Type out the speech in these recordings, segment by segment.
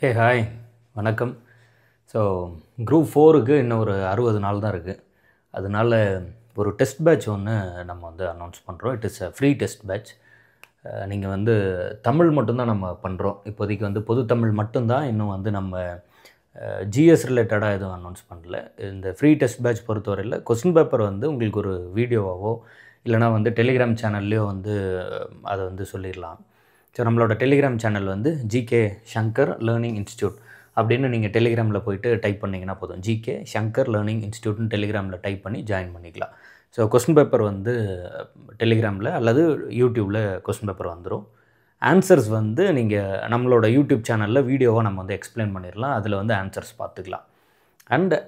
Hey hi வணக்கம். So group 4க்கு இன்னும் ஒரு 60 நாள் தான் இருக்குது. அதனால ஒரு டெஸ்ட் பேட்ச் ஒன்று நம்ம வந்து அனௌன்ஸ் பண்ணுறோம். It is a free test batch. நீங்கள் வந்து தமிழ் மட்டும்தான் நம்ம பண்ணுறோம். இப்போதைக்கு வந்து பொது தமிழ் மட்டும்தான். இன்னும் வந்து நம்ம ஜிஎஸ் ரிலேட்டடாக எதுவும் அனௌன்ஸ் பண்ணல. இந்த ஃப்ரீ டெஸ்ட் பேட்ச் பொறுத்தவரையில் கொஸ்டின் பேப்பர் வந்து உங்களுக்கு ஒரு வீடியோவாவோ இல்லைனா வந்து டெலிகிராம் சேனல்லையோ வந்து அதை வந்து சொல்லிடலாம். ஸோ நம்மளோட டெலிகிராம் சேனல் வந்து ஜிகே சங்கர் லேர்னிங் இன்ஸ்டியூட் அப்படின்னு நீங்கள் டெலிகிராமில் போய்ட்டு டைப் பண்ணிங்கன்னா போதும். ஜிகே சங்கர் லேர்னிங் இன்ஸ்டியூட்னு டெலிகிராமில் டைப் பண்ணி ஜாயின் பண்ணிக்கலாம். ஸோ கொஸ்டின் பேப்பர் வந்து டெலிகிராமில் அல்லது யூடியூப்பில் கொஸ்டின் பேப்பர் வந்துடும். ஆன்சர்ஸ் வந்து நீங்கள் நம்மளோட யூடியூப் சேனலில் வீடியோவாக நம்ம வந்து எக்ஸ்பிளைன் பண்ணிடலாம். அதில் வந்து ஆன்சர்ஸ் பார்த்துக்கலாம். அண்டு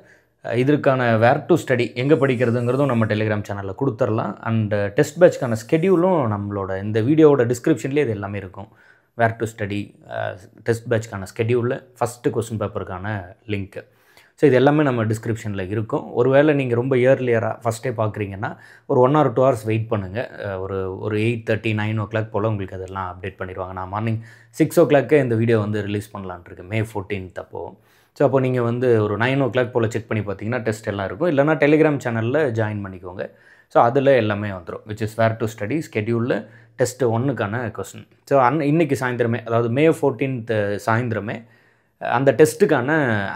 இதற்கான வேர் டு ஸ்டடி எங்கே படிக்கிறதுங்கிறதும் நம்ம டெலிகிராம் சேனலில் கொடுத்துடலாம். அண்டு டெஸ்ட் பேட்ச்க்கான ஸ்கெடியூலும் நம்மளோட இந்த வீடியோவோட டிஸ்கிரிப்ஷன்லேயே இது எல்லாமே இருக்கும். வேர் டு ஸ்டடி, டெஸ்ட் பேட்ச்க்கான ஸ்கெடியூலில் ஃபஸ்ட்டு கொஸ்டின் பேப்பருக்கான லிங்க்கு. ஸோ இது எல்லாமே நம்ம டிஸ்கிரிப்ஷனில் இருக்கும். ஒருவேளை நீங்கள் ரொம்ப இயர்லியராக ஃபஸ்ட்டே பார்க்குறீங்கன்னா ஒரு 1 or 2 hours வெயிட் பண்ணுங்கள். ஒரு 8:30 9 o'clock போல் உங்களுக்கு அதெல்லாம் அப்டேட் பண்ணிடுவாங்க. நான் மார்னிங் 6 o'clock இந்த வீடியோ வந்து ரிலீஸ் பண்ணலான்ட்டு இருக்கேன், May 14th அப்போது. ஸோ அப்போ நீங்கள் வந்து ஒரு 9 o'clock போல் செக் பண்ணி பார்த்தீங்கன்னா டெஸ்ட் எல்லாம் இருக்கும். இல்லைனா டெலிகிராம் சேனலில் ஜாயின் பண்ணிக்கோங்க. ஸோ அதில் எல்லாமே வந்துடும். Which is where to study ஸ்கெடியூலில் டெஸ்ட் 1க்கான கொஸ்டின். ஸோ இன்றைக்கி சாயந்தரமே, அதாவது May 14th சாயந்தரமே அந்த டெஸ்ட்டுக்கான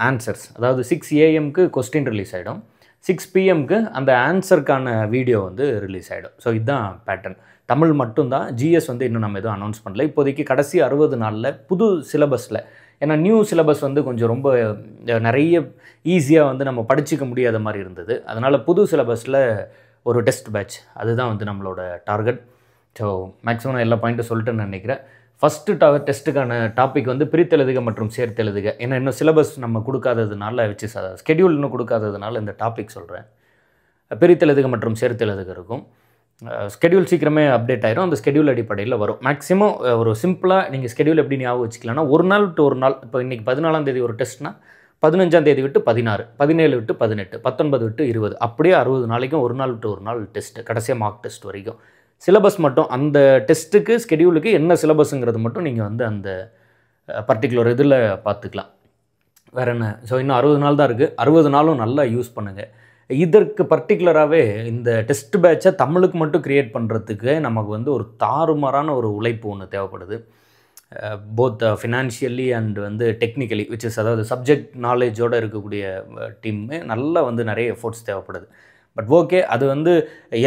ஆன்சர்ஸ், அதாவது 6 AM கொஸ்டின் ரிலீஸ் ஆகிடும். 6 PM அந்த ஆன்சருக்கான வீடியோ வந்து ரிலீஸ் ஆகிடும். ஸோ இதுதான் பேட்டர்ன். தமிழ் மட்டும்தான். ஜிஎஸ் வந்து இன்னும் நம்ம எதுவும் அனௌன்ஸ் பண்ணல. இப்போதைக்கு கடைசி 60 நாளில் புது சிலபஸில், ஏன்னா நியூ சிலபஸ் வந்து கொஞ்சம் ரொம்ப நிறைய ஈஸியாக வந்து நம்ம படிச்சிக்க முடியாத மாதிரி இருந்தது. அதனால் புது சிலபஸில் ஒரு டெஸ்ட் பேட்ச், அதுதான் வந்து நம்மளோட டார்கெட். ஸோ மேக்ஸிமம் நான் எல்லா பாயிண்ட்டும் சொல்லிட்டேன்னு நினைக்கிறேன். ஃபஸ்ட்டு டெஸ்ட்டுக்கான டாபிக் வந்து பிரித்தெழுதுக மற்றும் சேர்த்தெழுதுக. ஏன்னா இன்னும் சிலபஸ் நம்ம கொடுக்காததுனால, ஸ்கெடியூல் இன்னும் கொடுக்காததுனால இந்த டாபிக் சொல்கிறேன். பிரித்தெழுதுக மற்றும் சேர்த்தெழுதுக இருக்கும். ஸ்கெடியூல் சீக்கிரமே அப்டேட் ஆயிரும். அந்த ஸ்கெடியூல் அடிப்படையில் வரும். மேக்ஸிமம் ஒரு சிம்பிளாக நீங்கள் ஸ்கெடியூல் எப்படி ஞாபகம் வச்சுக்கலாம்னா, ஒரு நாள் டு ஒரு நாள். இப்போ இன்றைக்கி 14ஆம் தேதி ஒரு டெஸ்ட்னா 15ஆம் தேதி விட்டு 16, 17 விட்டு 18, 19 விட்டு 20, அப்படியே 60 நாளைக்கும் ஒரு நாள் விட்டு ஒரு நாள் டெஸ்ட்டு, கடைசியாக மார்க் டெஸ்ட் வரைக்கும். சிலபஸ் மட்டும் அந்த டெஸ்ட்டுக்கு ஸ்கெடியூலுக்கு என்ன சிலபஸுங்கிறது மட்டும் நீங்கள் வந்து அந்த பர்டிகுலர் இதில் பார்த்துக்கலாம். வேறு என்ன. ஸோ இன்னும் 60 நாள் தான் இருக்குது. 60 நாளும் நல்லா யூஸ் பண்ணுங்கள். இதற்கு பர்டிகுலராகவே இந்த டெஸ்ட் பேட்சை தமிழுக்கு மட்டும் க்ரியேட் பண்ணுறதுக்கு நமக்கு வந்து ஒரு தாறுமாறான ஒரு உழைப்பு ஒன்று தேவைப்படுது. போத் ஃபினான்ஷியலி அண்ட் வந்து டெக்னிக்கலி, விச் இஸ் அதாவது சப்ஜெக்ட் நாலேஜோடு இருக்கக்கூடிய டீம்மே நல்லா வந்து நிறைய எஃபோர்ட்ஸ் தேவைப்படுது. பட் ஓகே, அது வந்து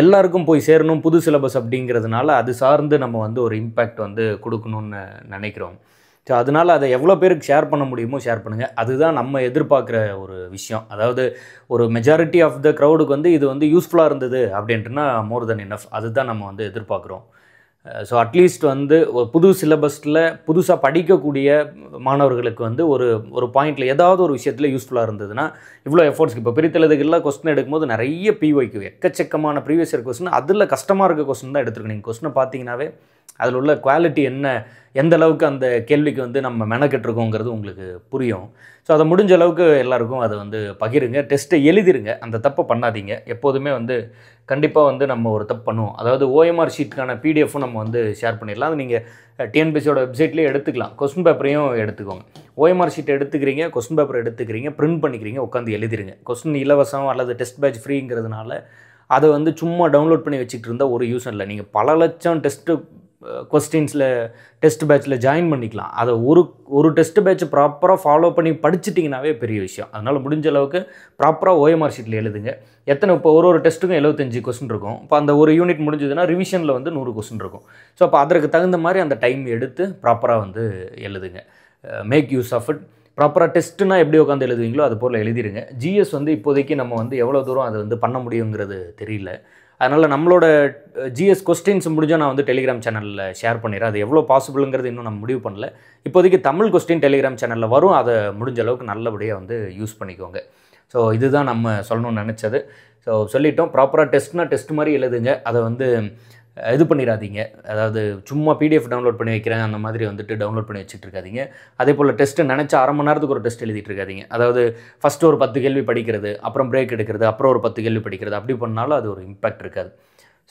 எல்லாருக்கும் போய் சேரணும் புது சிலபஸ் அப்படிங்கிறதுனால அது சார்ந்து நம்ம வந்து ஒரு இம்பேக்ட் வந்து கொடுக்கணும்னு நினைக்கிறோம். ஸோ அதனால் அதை எவ்வளோ பேருக்கு ஷேர் பண்ண முடியுமோ ஷேர் பண்ணுங்கள். அதுதான் நம்ம எதிர்பார்க்குற ஒரு விஷயம். அதாவது ஒரு மெஜாரிட்டி ஆஃப் த க்ரௌடுக்கு வந்து இது வந்து யூஸ்ஃபுல்லாக இருந்தது அப்படின்ட்டுனா மோர் தென் இனஃப். அதுதான் நம்ம வந்து எதிர்பார்க்குறோம். ஸோ அட்லீஸ்ட் வந்து ஒரு புது சிலபஸில் புதுசாக படிக்கக்கூடிய மாணவர்களுக்கு வந்து ஒரு பாயிண்டில் ஏதாவது ஒரு விஷயத்தில் யூஸ்ஃபுல்லாக இருந்ததுன்னா, இவ்வளோ எஃபோர்ட்ஸ்க்கு இப்போ பிரித்தெழுதுகள்லாம் கொஸ்டின் எடுக்கும்போது நிறைய பிஒய்க்கு எக்கச்சக்கமான ப்ரீவியஸ் இயர் கொஸ்டின், அதில் கஷ்டமாக இருக்க கொஸ்டின் தான் எடுத்துருக்கணும். நீங்கள் கொஸ்டினை பார்த்தீங்கன்னாவே அதில் உள்ள குவாலிட்டி என்ன, எந்த அளவுக்கு அந்த கேள்விக்கு வந்து நம்ம மெனக்கெட்டுருக்கோங்கிறது உங்களுக்கு புரியும். ஸோ அதை முடிஞ்ச அளவுக்கு எல்லாருக்கும் அதை வந்து பகிருங்க. டெஸ்ட்டை எழுதிருங்க. அந்த தப்பை பண்ணாதீங்க. எப்போதுமே வந்து கண்டிப்பாக வந்து நம்ம ஒரு தப்பு பண்ணுவோம். அதாவது ஓஎம்ஆர் ஷீட்டுக்கான பிடிஎஃப்பும் நம்ம வந்து ஷேர் பண்ணிடலாம். அது நீங்கள் டிஎன்பிசியோட வெப்சைட்லேயே எடுத்துக்கலாம். கொஸ்டின் பேப்பரையும் எடுத்துக்கோங்க. ஓஎம்ஆர் ஷீட் எடுத்துக்கிறீங்க, கொஸ்டின் பேப்பர் எடுத்துக்கிறீங்க, பிரிண்ட் பண்ணிக்கிறீங்க, உட்காந்து எழுதிருங்க. கொஸ்டின் இலவசம் அல்லது டெஸ்ட் பேட்ச் ஃப்ரீங்கிறதுனால அதை வந்து சும்மா டவுன்லோட் பண்ணி வச்சுக்கிட்டு இருந்தால் ஒரு யூஸும் இல்லை. நீங்கள் பல லட்சம் கொஸ்டின்ஸில் டெஸ்ட் பேட்சில் ஜாயின் பண்ணிக்கலாம். அதை ஒரு டெஸ்ட் பேட்ச் ப்ராப்பராக ஃபாலோ பண்ணி படிச்சிட்டிங்கனாவே பெரிய விஷயம். அதனால் முடிஞ்ச அளவுக்கு ப்ராப்பராக ஓஎம்ஆர் ஷீட்டில் எழுதுங்க. இப்போ ஒரு டெஸ்ட்டுக்கும் 75 கொஸ்டின் இருக்கும். இப்போ அந்த ஒரு யூனிட் முடிஞ்சதுன்னா ரிவிஷனில் வந்து 100 கொஸ்டின் இருக்கும். ஸோ அப்போ அதற்கு தகுந்த மாதிரி அந்த டைம் எடுத்து ப்ராப்பராக வந்து எழுதுங்க. Make use of it. ப்ராப்பராக டெஸ்ட்டுனா எப்படி உட்காந்து எழுதுவீங்களோ அது போல் எழுதிடுங்க. ஜிஎஸ் வந்து இப்போதைக்கு நம்ம வந்து எவ்வளோ தூரம் அதை வந்து பண்ண முடியுங்கிறது தெரியல. அதனால் நம்மளோட ஜிஎஸ் கொஸ்டின்ஸ் முடிஞ்சால் நான் வந்து டெலிகிராம் சேனலில் ஷேர் பண்ணிடுறேன். அது எவ்வளோ பாசிபிளுங்கிறது இன்னும் நம்ம முடிவு பண்ணல. இப்போதைக்கு தமிழ் கொஸ்டின் டெலிகிராம் சேனலில் வரும். அதை முடிஞ்ச அளவுக்கு நல்லபடியாக வந்து யூஸ் பண்ணிக்கோங்க. ஸோ இதுதான் நம்ம சொல்லணும்னு நினச்சது. ஸோ சொல்லிட்டோம். ப்ராப்பராக டெஸ்ட்னா டெஸ்ட் மாதிரி எழுதுங்க. அதை வந்து இது பண்ணிடாதீங்க. அதாவது சும்மா பிடிஎஃப் டவுன்லோட் பண்ணி வைக்கிறேன் அந்த மாதிரி வந்துட்டு டவுன்லோட் பண்ணி வச்சுட்டு இருக்காதீங்க. அதே போல் டெஸ்ட்டு நினச்சா அரை மணி நேரத்துக்கு ஒரு டெஸ்ட் எழுதிட்டு இருக்காதீங்க. அதாவது ஃபஸ்ட்டு ஒரு 10 கேள்வி படிக்கிறது, அப்புறம் பிரேக் எடுக்கிறது, அப்புறம் ஒரு 10 கேள்வி படிக்கிறது, அப்படி பண்ணாலும் அது ஒரு இம்பேக்ட் இருக்காது.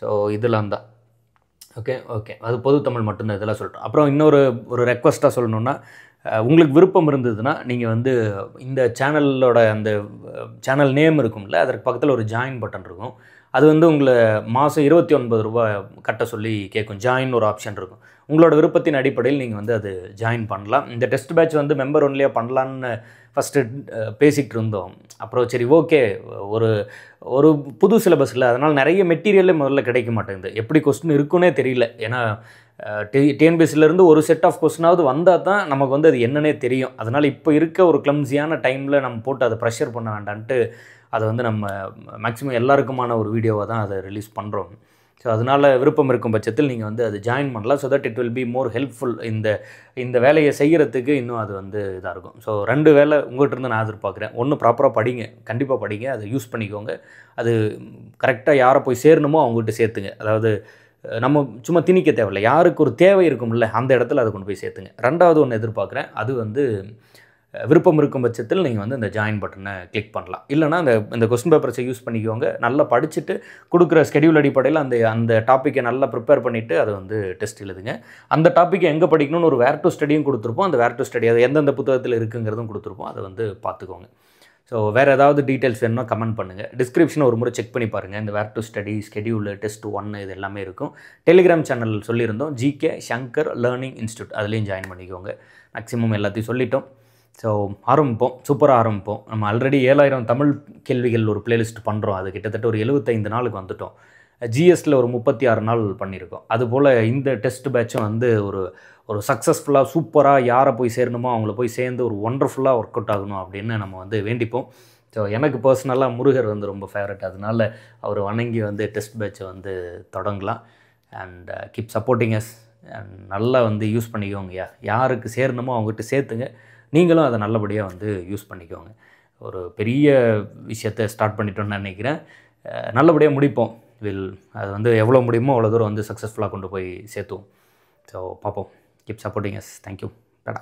ஸோ இதெல்லாம் தான். ஓகே. அது பொது தமிழ் மட்டும்தான் இதெல்லாம் சொல்லிட்டோம். அப்புறம் இன்னொரு ரெக்வஸ்ட்டாக சொல்லணுன்னா, உங்களுக்கு விருப்பம் இருந்ததுன்னா நீங்கள் வந்து இந்த சேனலோட அந்த சேனல் நேம் இருக்கும்ல, அதற்கு பக்கத்தில் ஒரு ஜாயின் பட்டன் இருக்கும். அது வந்து உங்களை மாதம் ரூ. 29 கட்ட சொல்லி கேட்கும். ஜாயின் ஒரு ஆப்ஷன் இருக்கும். உங்களோட விருப்பத்தின் அடிப்படையில் நீங்கள் வந்து அது ஜாயின் பண்ணலாம். இந்த டெஸ்ட் பேட்ச் வந்து மெம்பர் ஒன்லியாக பண்ணலான்னு ஃபஸ்ட்டு பேசிகிட்டு இருந்தோம். அப்புறம் சரி ஓகே, ஒரு ஒரு புது சிலபஸ் இல்லை, அதனால் நிறைய மெட்டீரியலே முதல்ல கிடைக்க மாட்டேங்குது. எப்படி கொஸ்டின் இருக்குன்னே தெரியல. ஏன்னா டிஎன்பிஎஸ்சிலேருந்து ஒரு செட் ஆஃப் கொஸ்டினாவது வந்தால் தான் நமக்கு வந்து அது என்னன்னே தெரியும். அதனால் இப்போ இருக்க ஒரு கிளம்ஸியான டைமில் நம்ம போட்டு அதை ப்ரெஷர் பண்ண வேண்டான்ட்டு அதை வந்து நம்ம மேக்ஸிமம் எல்லாருக்குமான ஒரு வீடியோவாக தான் அதை ரிலீஸ் பண்ணுறோம். ஸோ அதனால் விருப்பம் இருக்கும் பட்சத்தில் நீங்கள் வந்து அது ஜாயின் பண்ணலாம். So that it will be more helpful. இந்த வேலையை செய்கிறதுக்கு இன்னும் அது வந்து இதாக இருக்கும். ஸோ 2 வேலை உங்கள்கிட்ட இருந்து நான் எதிர்பார்க்குறேன். ஒன்று, ப்ராப்பராக படிங்க, கண்டிப்பாக படிங்க, அதை யூஸ் பண்ணிக்கோங்க. அது கரெக்டாக யாரை போய் சேரணுமோ அவங்ககிட்ட சேர்த்துங்க. அதாவது நம்ம சும்மா திணிக்க தேவையில்லை, யாருக்கு ஒரு தேவை இருக்கும்ல அந்த இடத்துல அதை கொண்டு போய் சேர்த்துங்க. 2வது ஒன்று எதிர்பார்க்குறேன், அது வந்து விருப்பம் இருக்கும் பட்சத்தில் நீங்கள் வந்து இந்த ஜாயின் பட்டனை கிளிக் பண்ணலாம். இல்லைனா இந்த கொஸ்டின் பேப்பர்ஸை யூஸ் பண்ணிக்கோங்க. நல்லா படிச்சுட்டு கொடுக்குற ஸ்கெடியூல் அடிப்படையில் அந்த டாப்பிக்கை நல்லா ப்ரிப்பேர் பண்ணிவிட்டு அதை வந்து டெஸ்ட் எழுதுங்க. அந்த டாப்பிக்கை எங்கே படிக்கணும்னு ஒரு வேர் டு ஸ்டடியும் கொடுத்துருப்போம். அந்த வேர் டு ஸ்டடி அது எந்தெந்த புத்தகத்தில் இருக்குங்கிறதும் கொடுத்துருப்போம். அதை வந்து பார்த்துக்கோங்க. ஸோ வேறு ஏதாவது டீட்டெயில்ஸ் வேணும்னா கமெண்ட் பண்ணுங்கள். டிஸ்கிரிப்ஷனை ஒரு முறை செக் பண்ணி பாருங்கள். இந்த வேர் டு ஸ்டடி, ஸ்கெடியூல், டெஸ்ட் 1 இது எல்லாமே இருக்கும். டெலிகிராம் சேனல் சொல்லியிருந்தோம், ஜிகே சங்கர் லேர்னிங் இன்ஸ்டியூட், அதுலேயும் ஜாயின் பண்ணிக்கோங்க. மேக்ஸிமம் எல்லாத்தையும் சொல்லிட்டோம். ஸோ ஆரம்பிப்போம், சூப்பராக ஆரம்பிப்போம். நம்ம ஆல்ரெடி 7000 தமிழ் கேள்விகள் ஒரு பிளேலிஸ்ட் பண்ணுறோம். அது கிட்டத்தட்ட ஒரு 75 நாளுக்கு வந்துவிட்டோம். ஜிஎஸ்டியில் ஒரு 36 நாள் பண்ணியிருக்கோம். அதுபோல் இந்த டெஸ்ட் பேட்சும் வந்து ஒரு சக்ஸஸ்ஃபுல்லாக சூப்பராக யாரை போய் சேரணுமோ அவங்கள போய் சேர்ந்து ஒரு ஒண்டர்ஃபுல்லாக ஒர்க் அவுட் ஆகணும் அப்படின்னு நம்ம வந்து வேண்டிப்போம். ஸோ எனக்கு பர்சனலாக முருகர் வந்து ரொம்ப ஃபேவரட். அதனால் அவர் வணங்கி வந்து டெஸ்ட் பேட்சை வந்து தொடங்கலாம். And keep supporting us. And நல்லா வந்து யூஸ் பண்ணிக்கோங்க. யாருக்கு சேரணுமோ அவங்ககிட்ட சேர்த்துங்க. நீங்களும் அதை நல்லபடியாக வந்து யூஸ் பண்ணிக்கோங்க. ஒரு பெரிய விஷயத்தை ஸ்டார்ட் பண்ணிட்டோன்னு நினைக்கிறேன். நல்லபடியாக முடிப்போம். அது வந்து எவ்வளோ முடியுமோ அவ்வளோ தூரம் வந்து சக்ஸஸ்ஃபுல்லாக கொண்டு போய் சேர்த்துவோம். ஸோ பார்ப்போம். Keep supporting us. தேங்க்யூ. டடா.